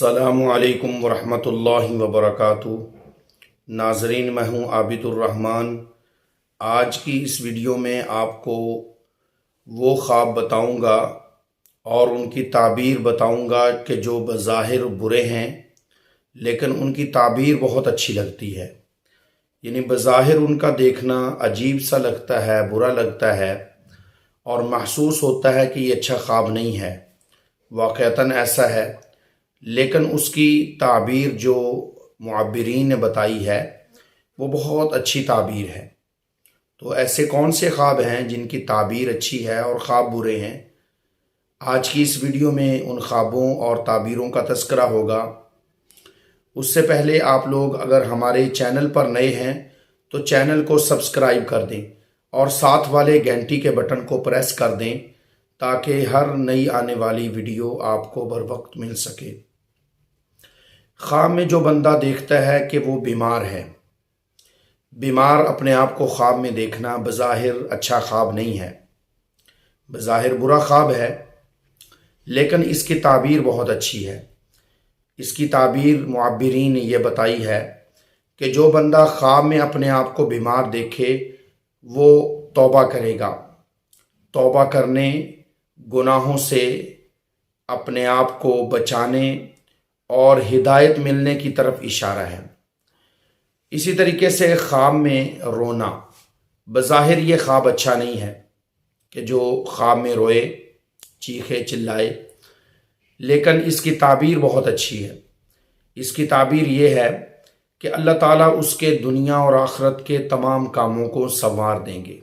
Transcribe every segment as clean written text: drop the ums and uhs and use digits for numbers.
अस्सलामु अलैकुम वरहमतुल्लाहि वबरकातुहू। नाजरीन, मैं हूँ आबिदुर्रहमान। आज की इस वीडियो में आपको वो ख्वाब बताऊँगा और उनकी ताबीर बताऊँगा कि जो बज़ाहिर बुरे हैं लेकिन उनकी ताबीर बहुत अच्छी लगती है। यानी बज़ाहिर उनका देखना अजीब सा लगता है, बुरा लगता है और महसूस होता है कि ये अच्छा ख्वाब नहीं है। वाक़अतन ऐसा है, लेकिन उसकी ताबीर जो मुअब्बिरीन ने बताई है वो बहुत अच्छी ताबीर है। तो ऐसे कौन से ख्वाब हैं जिनकी ताबीर अच्छी है और ख्वाब बुरे हैं? आज की इस वीडियो में उन ख्वाबों और ताबीरों का तज़किरा होगा। उससे पहले आप लोग अगर हमारे चैनल पर नए हैं तो चैनल को सब्सक्राइब कर दें और साथ वाले घंटी के बटन को प्रेस कर दें ताकि हर नई आने वाली वीडियो आपको बर वक्त मिल सके। ख्वाब में जो बंदा देखता है कि वो बीमार है, बीमार अपने आप को ख्वाब में देखना बज़ाहिर अच्छा ख्वाब नहीं है, बज़ाहिर बुरा ख्वाब है, लेकिन इसकी ताबीर बहुत अच्छी है। इसकी ताबीर मुअब्बिरीन ने ये बताई है कि जो बंदा ख्वाब में अपने आप को बीमार देखे वो तौबा करेगा। तौबा करने, गुनाहों से अपने आप को बचाने और हिदायत मिलने की तरफ इशारा है। इसी तरीके से ख्वाब में रोना, बज़ाहिर ये ख्वाब अच्छा नहीं है कि जो ख्वाब में रोए, चीखे, चिल्लाए, लेकिन इसकी ताबीर बहुत अच्छी है। इसकी ताबीर ये है कि अल्लाह ताला उसके दुनिया और आखिरत के तमाम कामों को संवार देंगे।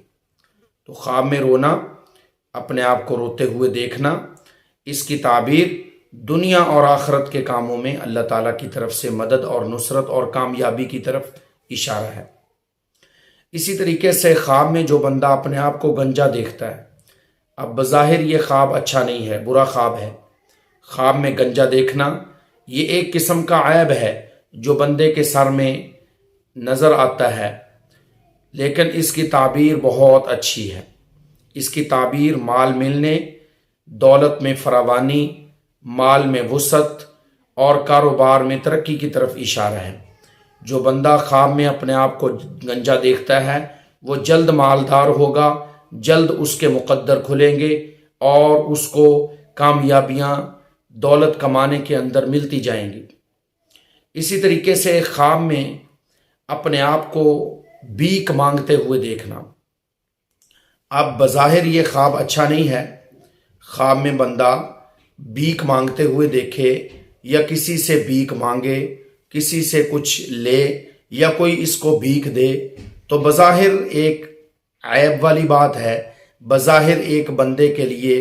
तो ख्वाब में रोना, अपने आप को रोते हुए देखना, इसकी ताबीर दुनिया और आखिरत के कामों में अल्लाह ताला की तरफ से मदद और नुसरत और कामयाबी की तरफ इशारा है। इसी तरीके से ख्वाब में जो बंदा अपने आप को गंजा देखता है, अब बज़ाहिर ये ख्वाब अच्छा नहीं है, बुरा ख्वाब है। ख्वाब में गंजा देखना ये एक किस्म का ऐब है जो बंदे के सर में नज़र आता है, लेकिन इसकी ताबीर बहुत अच्छी है। इसकी ताबीर माल मिलने, दौलत में फरावानी, माल में वुसअत और कारोबार में तरक्की की तरफ इशारा है। जो बंदा ख्वाब में अपने आप को गंजा देखता है वो जल्द मालदार होगा, जल्द उसके मुकद्दर खुलेंगे और उसको कामयाबियां दौलत कमाने के अंदर मिलती जाएंगी। इसी तरीके से ख्वाब में अपने आप को भीख मांगते हुए देखना, अब बज़ाहिर ये ख्वाब अच्छा नहीं है। ख्वाब में बंदा भीख मांगते हुए देखे या किसी से भीख मांगे, किसी से कुछ ले या कोई इसको भीख दे, तो बज़ाहिर एक ऐब वाली बात है। बज़ाहिर एक बंदे के लिए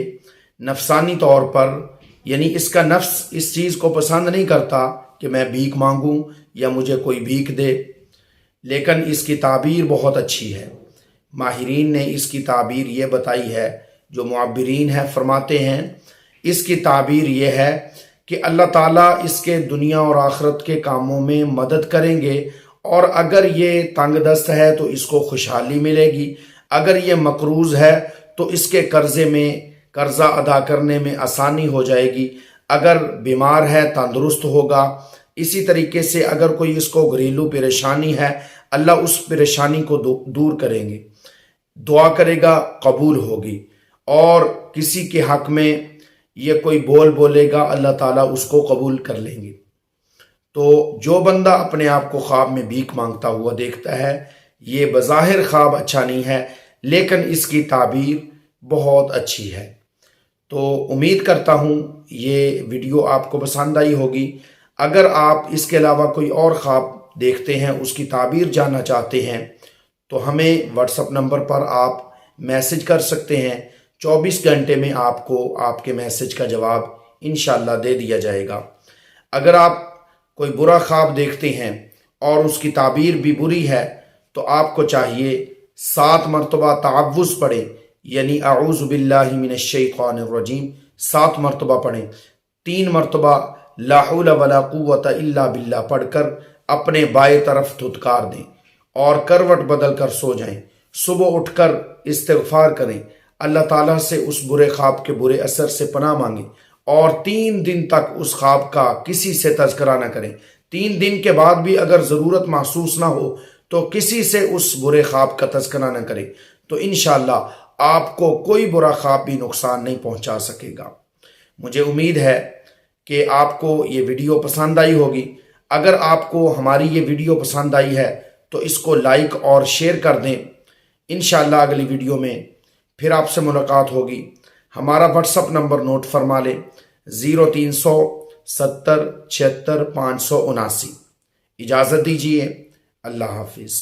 नफसानी तौर पर, यानी इसका नफ्स इस चीज़ को पसंद नहीं करता कि मैं भीख मांगूं या मुझे कोई भीख दे, लेकिन इसकी ताबीर बहुत अच्छी है। माहिरीन ने इसकी ताबीर ये बताई है, जो मुअब्बिरीन है फरमाते हैं इसकी ताबीर ये है कि अल्लाह ताला इसके दुनिया और आखिरत के कामों में मदद करेंगे और अगर ये तंगदस्त है तो इसको खुशहाली मिलेगी, अगर ये मकरूज़ है तो इसके कर्ज़ा अदा करने में आसानी हो जाएगी, अगर बीमार है तंदुरुस्त होगा। इसी तरीके से अगर कोई इसको घरेलू परेशानी है, अल्लाह उस परेशानी को दूर करेंगे, दुआ करेगा कबूल होगी, और किसी के हक़ में ये कोई बोलेगा अल्लाह ताला उसको कबूल कर लेंगे। तो जो बंदा अपने आप को ख्वाब में भीख मांगता हुआ देखता है ये बज़ाहिर ख्वाब अच्छा नहीं है, लेकिन इसकी ताबीर बहुत अच्छी है। तो उम्मीद करता हूँ ये वीडियो आपको पसंद आई होगी। अगर आप इसके अलावा कोई और ख्वाब देखते हैं, उसकी ताबीर जानना चाहते हैं, तो हमें व्हाट्सएप नंबर पर आप मैसेज कर सकते हैं। 24 घंटे में आपको आपके मैसेज का जवाब इंशाअल्लाह दे दिया जाएगा। अगर आप कोई बुरा ख्वाब देखते हैं और उसकी ताबीर भी बुरी है तो आपको चाहिए 7 मरतबा तअव्वुज़ पढ़ें, यानी अऊज़ु बिल्लाहि मिनश शैतानिर रजीम 7 मरतबा पढ़ें। 3 मरतबा ला हौला वला कुव्वता इल्ला बिल्लाह पढ़कर अपने बाएं तरफ धुतकार दें और करवट बदल कर सो जाएं। सुबह उठकर इस्तिग़फ़ार करें, अल्लाह ताला से उस बुरे ख्वाब के बुरे असर से पनाह मांगे اور 3 دن تک اس خواب کا کسی سے تذکرہ نہ کریں۔ 3 دن کے بعد بھی اگر ضرورت محسوس نہ ہو تو کسی سے اس برے خواب کا تذکرہ نہ کریں، تو انشاءاللہ آپ کو کوئی برا خواب بھی نقصان نہیں پہنچا سکے گا۔ مجھے امید ہے کہ آپ کو یہ ویڈیو پسند آئی ہوگی۔ اگر آپ کو ہماری یہ ویڈیو پسند آئی ہے تو اس کو لائک اور شیئر کر دیں۔ انشاءاللہ اگلی ویڈیو میں پھر آپ سے ملاقات ہوگی۔ ہمارا واٹس اپ نمبر نوٹ فرما لیں، 0300 70 76 579۔ اجازت دیجیے، اللہ حافظ۔